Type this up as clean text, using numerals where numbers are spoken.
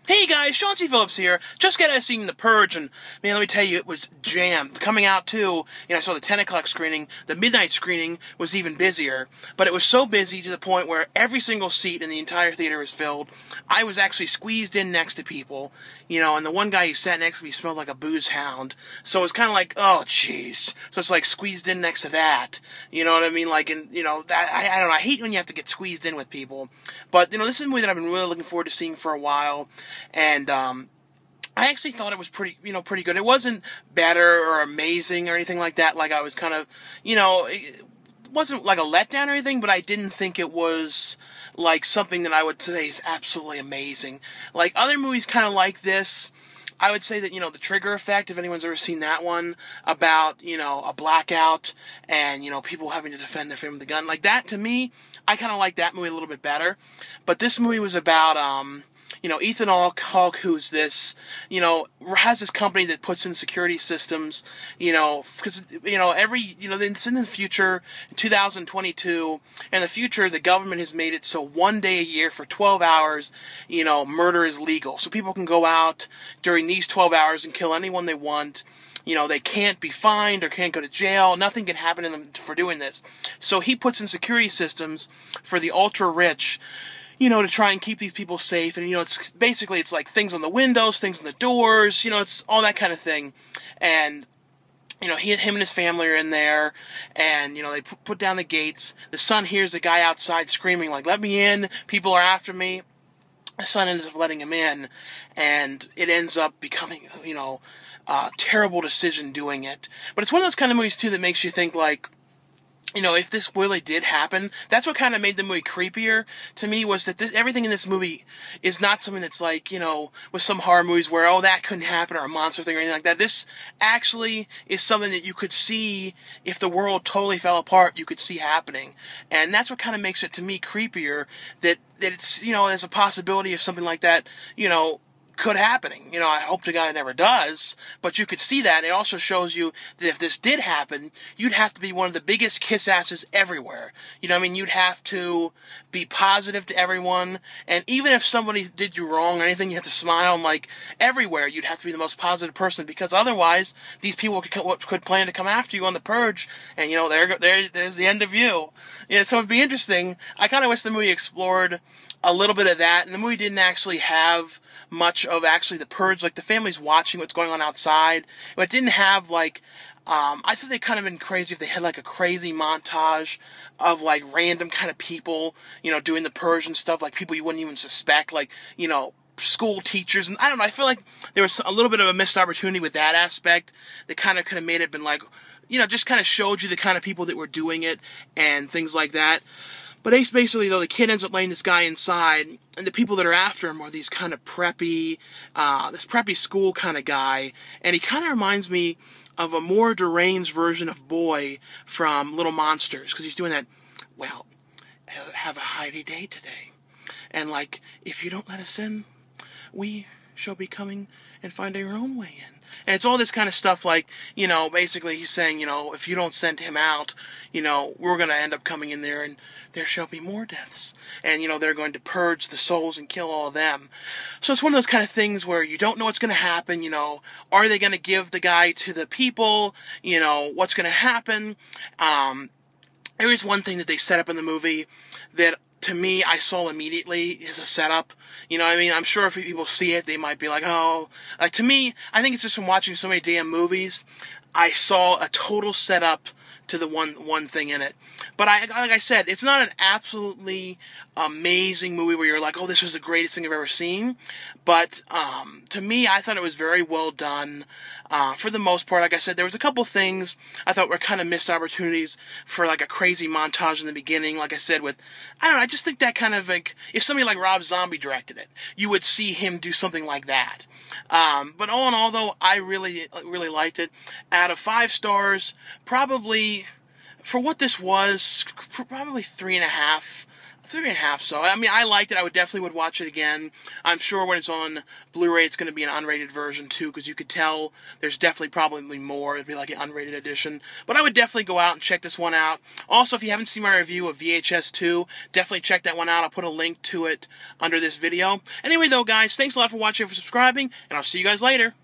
Hey guys, Sean C. Phillips here. Just got out of seeing The Purge, and man, let me tell you, it was jammed. Coming out too, I saw the 10 o'clock screening. The midnight screening was even busier, but it was so busy to the point where every single seat in the entire theater was filled. I was actually squeezed in next to people, and the one guy who sat next to me smelled like a booze hound. So it was kind of like, oh jeez. So it's like squeezed in next to that. You know what I mean? Like, and that I don't know. I hate when you have to get squeezed in with people. But this is a movie that I've been really looking forward to seeing for a while. And I actually thought it was pretty good. It wasn't better or amazing or anything like that. Like I was kind of, it wasn't like a letdown or anything, but I didn't think it was like something that I would say is absolutely amazing. Like other movies kind of like this, I would say that, The Trigger Effect, if anyone's ever seen that one, about, a blackout and, people having to defend their family with a gun. Like that, to me, I kind of like that movie a little bit better. But this movie was about, Ethan Hawke, who's this, has this company that puts in security systems, because, it's in the future, in 2022, in the future, the government has made it so one day a year for 12 hours, murder is legal. So people can go out during these 12 hours and kill anyone they want. They can't be fined or can't go to jail. Nothing can happen to them for doing this. So he puts in security systems for the ultra-rich, to try and keep these people safe. And, it's basically, it's like things on the windows, things on the doors, it's all that kind of thing. And, him and his family are in there, and, they put down the gates. The son hears the guy outside screaming, like, let me in, people are after me. The son ends up letting him in, and it ends up becoming, a terrible decision doing it. But it's one of those kind of movies, too, that makes you think, like, if this really did happen, that's what kind of made the movie creepier to me, was that everything in this movie is not something that's like, with some horror movies where, oh, that couldn't happen, or a monster thing or anything like that. This actually is something that you could see, if the world totally fell apart, you could see happening. And that's what kind of makes it, to me, creepier, that it's, there's a possibility of something like that, could happening. I hope to God it never does, but you could see that. It also shows you that if this did happen, you'd have to be one of the biggest kiss asses everywhere. You'd have to be positive to everyone, and even if somebody did you wrong or anything, you have to smile, and like everywhere, you'd have to be the most positive person, because otherwise, these people could plan to come after you on the Purge, and there's the end of you. So it'd be interesting. I kind of wish the movie explored a little bit of that, and the movie didn't actually have much of actually the Purge, like the family's watching what's going on outside, but it didn't have like, I thought they'd kind of been crazy if they had like a crazy montage of like random kind of people, doing the Purge and stuff, like people you wouldn't even suspect, like, school teachers, and I don't know, I feel like there was a little bit of a missed opportunity with that aspect that kind of made it been like, just kind of showed you the kind of people that were doing it and things like that. But basically, though, the kid ends up letting this guy inside, and the people that are after him are these kind of preppy, this preppy school kind of guy, and he kind of reminds me of a more deranged version of Boy from Little Monsters, because he's doing that, well, have a Heidi day today, and like, if you don't let us in, we shall be coming and find our own way in. And it's all this kind of stuff like, basically he's saying, if you don't send him out, we're going to end up coming in there and there shall be more deaths. And, they're going to purge the souls and kill all of them. So it's one of those kind of things where you don't know what's going to happen, are they going to give the guy to the people, what's going to happen? There is one thing that they set up in the movie that, to me, I saw immediately as a setup. I'm sure if people see it, they might be like, oh. To me, I think it's just from watching so many damn movies, I saw a total setup to the one thing in it. But like I said, it's not an absolutely amazing movie where you're like, oh, this was the greatest thing I've ever seen. But to me, I thought it was very well done. For the most part, like I said, there was a couple things I thought were kind of missed opportunities for like a crazy montage in the beginning. Like I said, I just think that kind of like, if somebody like Rob Zombie directed it, you would see him do something like that. But all in all, though, I really liked it. Out of 5 stars, probably, for what this was, probably 3.5. 3.5. So I mean, I liked it. I would watch it again. I'm sure when it's on Blu-ray, it's going to be an unrated version too, because you could tell there's definitely probably more. It'd be like an unrated edition. But I would definitely go out and check this one out. Also, if you haven't seen my review of VHS 2, definitely check that one out. I'll put a link to it under this video. Anyway, though, guys, thanks a lot for watching and for subscribing, and I'll see you guys later.